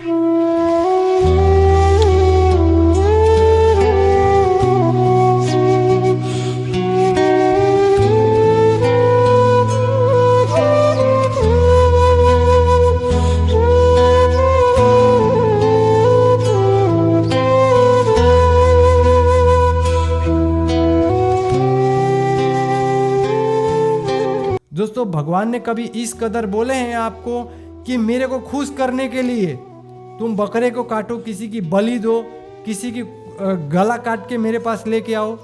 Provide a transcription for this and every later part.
दोस्तों, भगवान ने कभी इस कदर बोले हैं आपको कि मेरे को खुश करने के लिए तुम बकरे को काटो, किसी की बलि दो, किसी की गला काट के मेरे पास लेके आओ?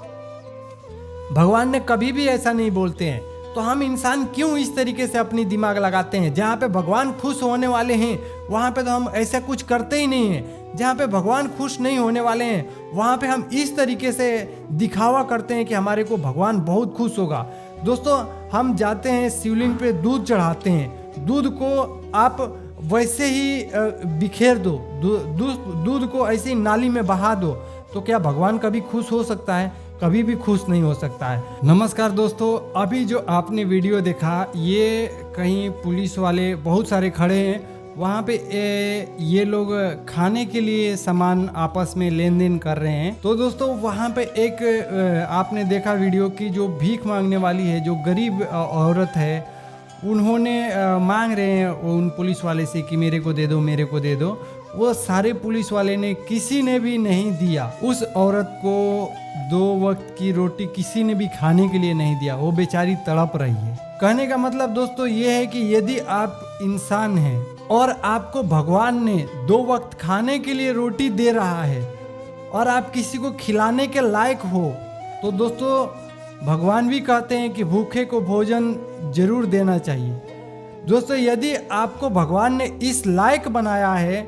भगवान ने कभी भी ऐसा नहीं बोलते हैं। तो हम इंसान क्यों इस तरीके से अपनी दिमाग लगाते हैं? जहाँ पे भगवान खुश होने वाले हैं वहाँ पे तो हम ऐसा कुछ करते ही नहीं हैं। जहाँ पे भगवान खुश नहीं होने वाले हैं वहाँ पे हम इस तरीके से दिखावा करते हैं कि हमारे को भगवान बहुत खुश होगा। दोस्तों, हम जाते हैं शिवलिंग पे दूध चढ़ाते हैं, दूध को आप वैसे ही बिखेर दो, दूध को ऐसे ही नाली में बहा दो, तो क्या भगवान कभी खुश हो सकता है? कभी भी खुश नहीं हो सकता है। नमस्कार दोस्तों, अभी जो आपने वीडियो देखा ये कहीं पुलिस वाले बहुत सारे खड़े हैं, वहाँ पे ये लोग खाने के लिए सामान आपस में लेन देन कर रहे हैं। तो दोस्तों, वहाँ पे एक आपने देखा वीडियो की जो भीख मांगने वाली है, जो गरीब औरत है, उन्होंने मांग रहे हैं उन पुलिस वाले से कि मेरे को दे दो, मेरे को दे दो। वो सारे पुलिस वाले ने किसी ने भी नहीं दिया। उस औरत को 2 वक्त की रोटी किसी ने भी खाने के लिए नहीं दिया। वो बेचारी तड़प रही है। कहने का मतलब दोस्तों ये है कि यदि आप इंसान हैं और आपको भगवान ने 2 वक्त खाने के लिए रोटी दे रहा है और आप किसी को खिलाने के लायक हो, तो दोस्तों भगवान भी कहते हैं कि भूखे को भोजन जरूर देना चाहिए। दोस्तों, यदि आपको भगवान ने इस लायक बनाया है,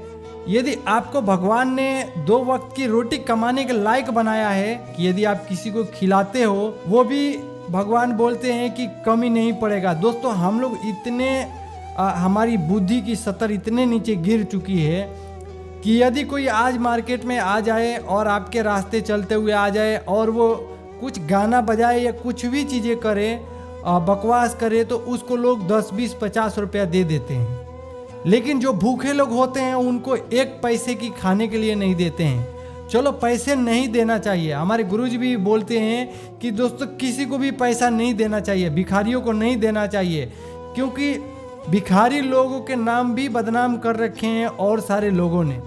यदि आपको भगवान ने 2 वक्त की रोटी कमाने के लायक बनाया है कि यदि आप किसी को खिलाते हो, वो भी भगवान बोलते हैं कि कमी नहीं पड़ेगा। दोस्तों, हम लोग इतने हमारी बुद्धि की सतर इतने नीचे गिर चुकी है कि यदि कोई आज मार्केट में आ जाए और आपके रास्ते चलते हुए आ जाए और वो कुछ गाना बजाए या कुछ भी चीज़ें करे, बकवास करे, तो उसको लोग 10, 20, 50 रुपया दे देते हैं। लेकिन जो भूखे लोग होते हैं उनको 1 पैसे की खाने के लिए नहीं देते हैं। चलो, पैसे नहीं देना चाहिए, हमारे गुरुजी भी बोलते हैं कि दोस्तों किसी को भी पैसा नहीं देना चाहिए, भिखारियों को नहीं देना चाहिए, क्योंकि भिखारी लोगों के नाम भी बदनाम कर रखे हैं। और सारे लोगों ने,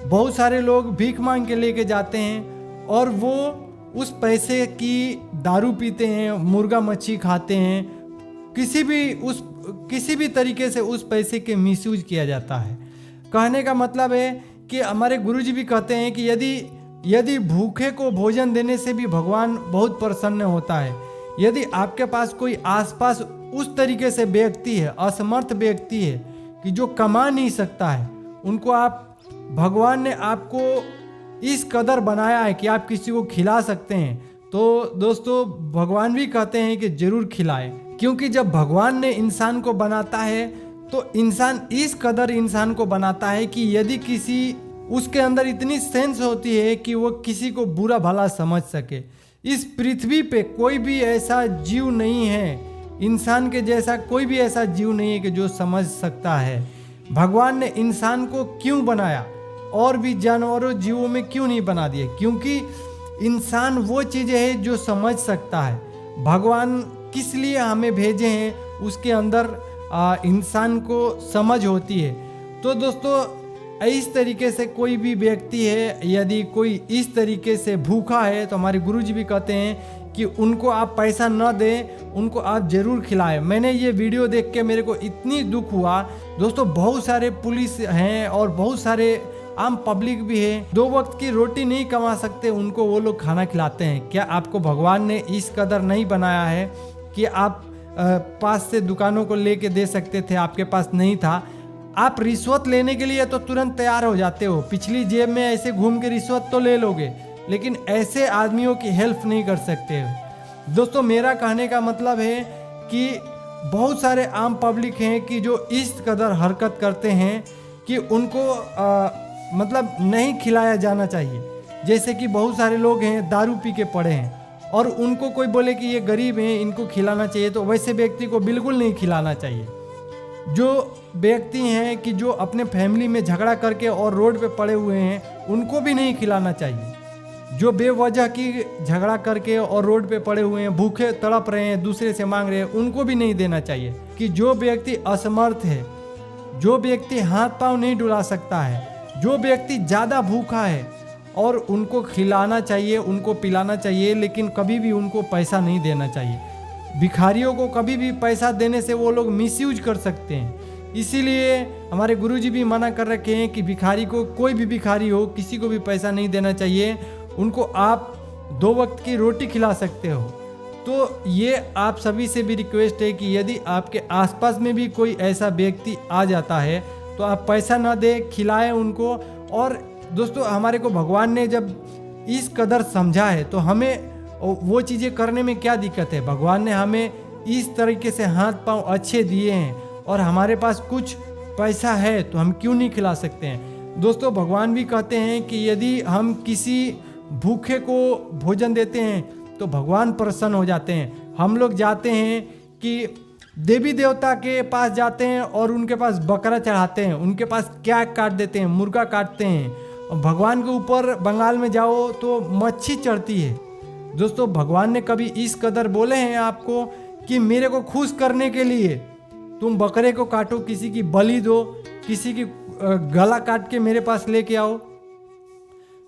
बहुत सारे लोग भीख मांग के लेके जाते हैं और वो उस पैसे की दारू पीते हैं, मुर्गा मच्छी खाते हैं, किसी भी तरीके से उस पैसे के मिसयूज किया जाता है। कहने का मतलब है कि हमारे गुरुजी भी कहते हैं कि यदि भूखे को भोजन देने से भी भगवान बहुत प्रसन्न होता है। यदि आपके पास कोई आसपास उस तरीके से व्यक्ति है, असमर्थ व्यक्ति है कि जो कमा नहीं सकता है, उनको भगवान ने आपको इस कदर बनाया है कि आप किसी को खिला सकते हैं, तो दोस्तों भगवान भी कहते हैं कि जरूर खिलाएं। क्योंकि जब भगवान ने इंसान को बनाता है तो इंसान इस कदर इंसान को बनाता है कि यदि उसके अंदर इतनी सेंस होती है कि वो किसी को बुरा भला समझ सके। इस पृथ्वी पे कोई भी ऐसा जीव नहीं है, इंसान के जैसा कोई भी ऐसा जीव नहीं है कि जो समझ सकता है। भगवान ने इंसान को क्यों बनाया और भी जानवरों जीवों में क्यों नहीं बना दिए? क्योंकि इंसान वो चीज़ें है जो समझ सकता है। भगवान किस लिए हमें भेजे हैं, उसके अंदर इंसान को समझ होती है। तो दोस्तों, इस तरीके से कोई भी व्यक्ति है, यदि कोई इस तरीके से भूखा है, तो हमारे गुरुजी भी कहते हैं कि उनको आप पैसा न दें, उनको आप ज़रूर खिलाएं। मैंने ये वीडियो देख के मेरे को इतनी दुख हुआ। दोस्तों, बहुत सारे पुलिस हैं और बहुत सारे आम पब्लिक भी है, 2 वक्त की रोटी नहीं कमा सकते, उनको वो लोग खाना खिलाते हैं। क्या आपको भगवान ने इस कदर नहीं बनाया है कि आप पास से दुकानों को लेके दे सकते थे? आपके पास नहीं था। आप रिश्वत लेने के लिए तो तुरंत तैयार हो जाते हो, पिछली जेब में ऐसे घूम के रिश्वत तो ले लोगे, लेकिन ऐसे आदमियों की हेल्प नहीं कर सकते हो। दोस्तों, मेरा कहने का मतलब है कि बहुत सारे आम पब्लिक हैं कि जो इस कदर हरकत करते हैं कि उनको मतलब नहीं खिलाया जाना चाहिए। जैसे कि बहुत सारे लोग हैं दारू पी के पड़े हैं और उनको कोई बोले कि ये गरीब हैं, इनको खिलाना चाहिए, तो वैसे व्यक्ति को बिल्कुल नहीं खिलाना चाहिए। जो व्यक्ति हैं कि जो अपने फैमिली में झगड़ा करके और रोड पे पड़े हुए हैं, उनको भी नहीं खिलाना चाहिए। जो बेवजह की झगड़ा करके और रोड पे पड़े हुए हैं, भूखे तड़प रहे हैं, दूसरे से मांग रहे हैं, उनको भी नहीं देना चाहिए। कि जो व्यक्ति असमर्थ है, जो व्यक्ति हाथ पांव नहीं डुला सकता है, जो व्यक्ति ज़्यादा भूखा है, और उनको खिलाना चाहिए, उनको पिलाना चाहिए, लेकिन कभी भी उनको पैसा नहीं देना चाहिए। भिखारियों को कभी भी पैसा देने से वो लोग मिसयूज कर सकते हैं। इसीलिए हमारे गुरुजी भी मना कर रखे हैं कि भिखारी को, कोई भी भिखारी हो, किसी को भी पैसा नहीं देना चाहिए। उनको आप 2 वक्त की रोटी खिला सकते हो। तो ये आप सभी से भी रिक्वेस्ट है कि यदि आपके आसपास में भी कोई ऐसा व्यक्ति आ जाता है तो आप पैसा ना दें, खिलाएं उनको। और दोस्तों, हमारे को भगवान ने जब इस कदर समझा है तो हमें वो चीज़ें करने में क्या दिक्कत है। भगवान ने हमें इस तरीके से हाथ पांव अच्छे दिए हैं और हमारे पास कुछ पैसा है तो हम क्यों नहीं खिला सकते हैं। दोस्तों, भगवान भी कहते हैं कि यदि हम किसी भूखे को भोजन देते हैं तो भगवान प्रसन्न हो जाते हैं। हम लोग जाते हैं कि देवी देवता के पास जाते हैं और उनके पास बकरा चढ़ाते हैं, उनके पास क्या काट देते हैं, मुर्गा काटते हैं। और भगवान के ऊपर बंगाल में जाओ तो मच्छी चढ़ती है। दोस्तों, भगवान ने कभी इस कदर बोले हैं आपको कि मेरे को खुश करने के लिए तुम बकरे को काटो, किसी की बलि दो, किसी की गला काट के मेरे पास लेके आओ।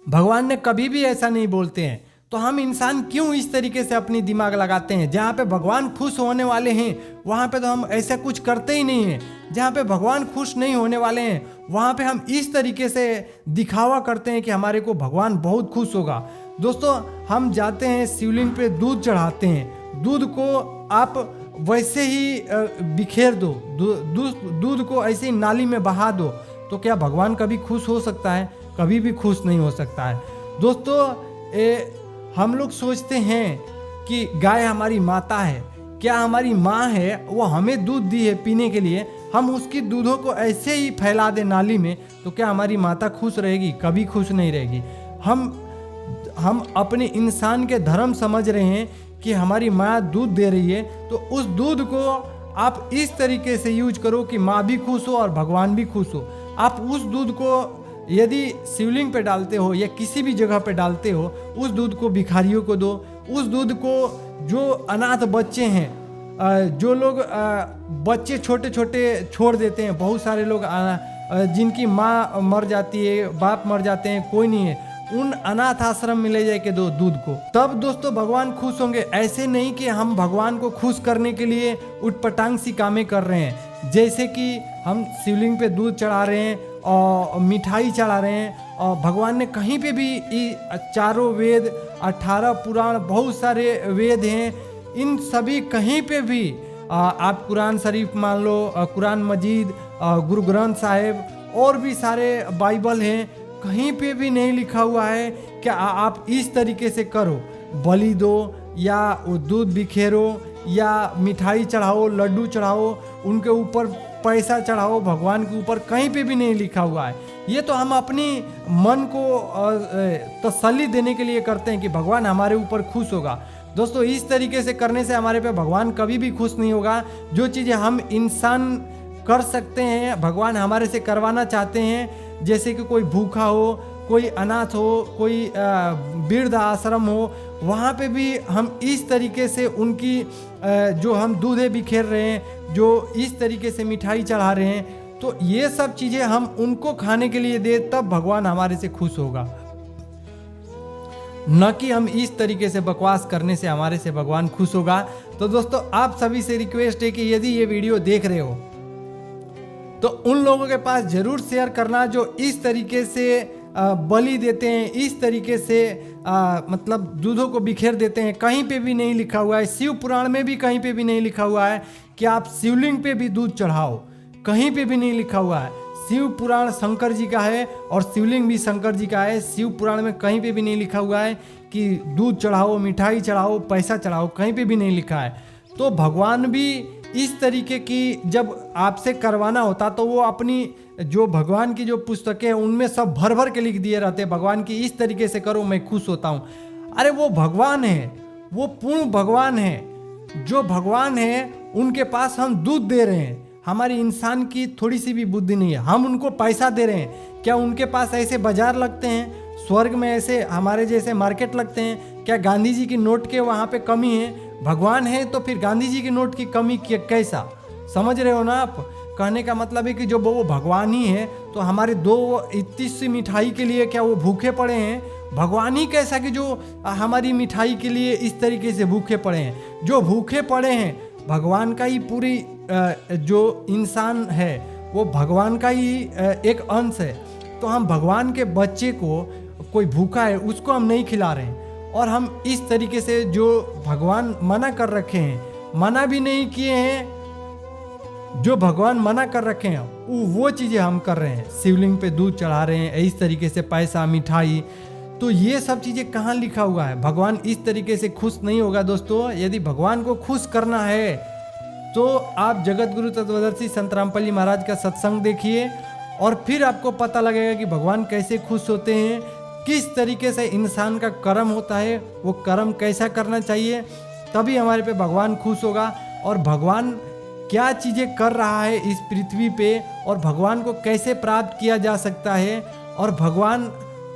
भगवान ने कभी भी ऐसा नहीं बोलते हैं। तो हम इंसान क्यों इस तरीके से अपनी दिमाग लगाते हैं। जहाँ पे भगवान खुश होने वाले हैं वहाँ पे तो हम ऐसा कुछ करते ही नहीं हैं। जहाँ पे भगवान खुश नहीं होने वाले हैं वहाँ पे हम इस तरीके से दिखावा करते हैं कि हमारे को भगवान बहुत खुश होगा। दोस्तों, हम जाते हैं शिवलिंग पे दूध चढ़ाते हैं, दूध को आप वैसे ही बिखेर दो, दूध को ऐसे ही नाली में बहा दो, तो क्या भगवान कभी खुश हो सकता है? कभी भी खुश नहीं हो सकता है। दोस्तों, हम लोग सोचते हैं कि गाय हमारी माता है। क्या हमारी माँ है, वो हमें दूध दी है पीने के लिए, हम उसकी दूधों को ऐसे ही फैला दे नाली में, तो क्या हमारी माता खुश रहेगी? कभी खुश नहीं रहेगी। हम अपने इंसान के धर्म समझ रहे हैं कि हमारी माँ दूध दे रही है, तो उस दूध को आप इस तरीके से यूज करो कि माँ भी खुश हो और भगवान भी खुश हो। आप उस दूध को यदि शिवलिंग पे डालते हो या किसी भी जगह पे डालते हो, उस दूध को भिखारियों को दो। उस दूध को जो अनाथ बच्चे हैं, जो लोग बच्चे छोटे छोटे छोड़ देते हैं, बहुत सारे लोग जिनकी माँ मर जाती है, बाप मर जाते हैं, कोई नहीं है, उन अनाथ आश्रम में ले जाके दो दूध को। तब दोस्तों भगवान खुश होंगे। ऐसे नहीं कि हम भगवान को खुश करने के लिए उटपटांग सी कामें कर रहे हैं, जैसे कि हम शिवलिंग पे दूध चढ़ा रहे हैं और मिठाई चढ़ा रहे हैं। और भगवान ने कहीं पे भी चारों वेद, 18 पुराण, बहुत सारे वेद हैं, इन सभी कहीं पे भी आप कुरान शरीफ मान लो, कुरान मजीद, गुरु ग्रंथ साहिब और भी सारे बाइबल हैं, कहीं पे भी नहीं लिखा हुआ है कि आप इस तरीके से करो, बलि दो या दूध बिखेरो या मिठाई चढ़ाओ, लड्डू चढ़ाओ, उनके ऊपर पैसा चढ़ाओ, भगवान के ऊपर कहीं पे भी नहीं लिखा हुआ है। ये तो हम अपनी मन को तसल्ली देने के लिए करते हैं कि भगवान हमारे ऊपर खुश होगा। दोस्तों, इस तरीके से करने से हमारे पे भगवान कभी भी खुश नहीं होगा। जो चीज़ें हम इंसान कर सकते हैं, भगवान हमारे से करवाना चाहते हैं, जैसे कि कोई भूखा हो, कोई अनाथ हो, कोई वृद्ध आश्रम हो, वहाँ पे भी हम इस तरीके से उनकी जो हम दूधे बिखेर रहे हैं, जो इस तरीके से मिठाई चढ़ा रहे हैं, तो ये सब चीज़ें हम उनको खाने के लिए दे, तब भगवान हमारे से खुश होगा। न कि हम इस तरीके से बकवास करने से हमारे से भगवान खुश होगा। तो दोस्तों, आप सभी से रिक्वेस्ट है कि यदि ये वीडियो देख रहे हो तो उन लोगों के पास जरूर शेयर करना जो इस तरीके से बलि देते हैं, इस तरीके से मतलब दूधों को बिखेर देते हैं। कहीं पे भी नहीं लिखा हुआ है, शिव पुराण में भी कहीं पे भी नहीं लिखा हुआ है कि आप शिवलिंग पे भी दूध चढ़ाओ, कहीं पे भी नहीं लिखा हुआ है। शिव पुराण शंकर जी का है और शिवलिंग भी शंकर जी का है। शिव पुराण में कहीं पे भी नहीं लिखा हुआ है कि दूध चढ़ाओ, मिठाई चढ़ाओ, पैसा चढ़ाओ, कहीं पे भी नहीं लिखा है। तो भगवान भी इस तरीके की जब आपसे करवाना होता तो वो अपनी जो भगवान की जो पुस्तकें हैं उनमें सब भर भर के लिख दिए रहते, भगवान की इस तरीके से करो मैं खुश होता हूँ। अरे वो भगवान है, वो पूर्ण भगवान है। जो भगवान है उनके पास हम दूध दे रहे हैं, हमारी इंसान की थोड़ी सी भी बुद्धि नहीं है। हम उनको पैसा दे रहे हैं, क्या उनके पास ऐसे बाजार लगते हैं? स्वर्ग में ऐसे हमारे जैसे मार्केट लगते हैं? क्या गांधी जी की नोट के वहाँ पे कमी है? भगवान है तो फिर गांधी जी की नोट की कमी कैसा? समझ रहे हो ना आप? कहने का मतलब है कि जो वो भगवान ही है तो हमारे 2 इतनी सी मिठाई के लिए क्या वो भूखे पड़े हैं? भगवान ही कैसा कि जो हमारी मिठाई के लिए इस तरीके से भूखे पड़े हैं? जो भूखे पड़े हैं भगवान का ही पूरी जो इंसान है वो भगवान का ही एक अंश है। तो हम भगवान के बच्चे को कोई भूखा है उसको हम नहीं खिला रहे हैं, और हम इस तरीके से जो भगवान मना कर रखे हैं, मना भी नहीं किए हैं, जो भगवान मना कर रखे हैं वो चीज़ें हम कर रहे हैं। शिवलिंग पे दूध चढ़ा रहे हैं, इस तरीके से पैसा मिठाई, तो ये सब चीज़ें कहाँ लिखा हुआ है? भगवान इस तरीके से खुश नहीं होगा दोस्तों। यदि भगवान को खुश करना है तो आप जगत गुरु तत्वदर्शी संत रामपल्ली महाराज का सत्संग देखिए और फिर आपको पता लगेगा कि भगवान कैसे खुश होते हैं, किस तरीके से इंसान का कर्म होता है, वो कर्म कैसा करना चाहिए, तभी हमारे पे भगवान खुश होगा। और भगवान क्या चीज़ें कर रहा है इस पृथ्वी पे, और भगवान को कैसे प्राप्त किया जा सकता है, और भगवान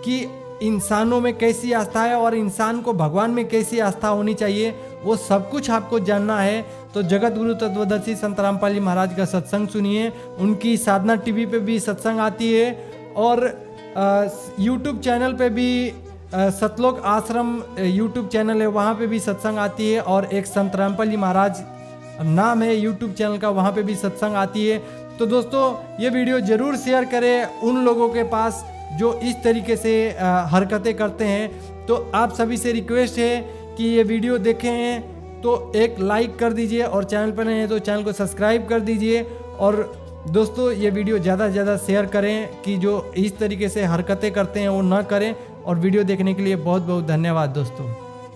की इंसानों में कैसी आस्था है और इंसान को भगवान में कैसी आस्था होनी चाहिए, वो सब कुछ आपको जानना है तो जगत गुरु तत्वदर्शी संत रामपाली महाराज का सत्संग सुनिए। उनकी साधना टीवी पे भी सत्संग आती है और यूट्यूब चैनल पे भी सतलोक आश्रम यूट्यूब चैनल है, वहाँ पे भी सत्संग आती है, और एक संत रामपाली महाराज नाम है यूट्यूब चैनल का, वहाँ पे भी सत्संग आती है। तो दोस्तों ये वीडियो ज़रूर शेयर करें उन लोगों के पास जो इस तरीके से हरकतें करते हैं। तो आप सभी से रिक्वेस्ट है कि ये वीडियो देखें हैं तो एक लाइक कर दीजिए, और चैनल पर नए हैं तो चैनल को सब्सक्राइब कर दीजिए। और दोस्तों ये वीडियो ज़्यादा से ज़्यादा शेयर करें कि जो इस तरीके से हरकतें करते हैं वो ना करें। और वीडियो देखने के लिए बहुत बहुत धन्यवाद दोस्तों।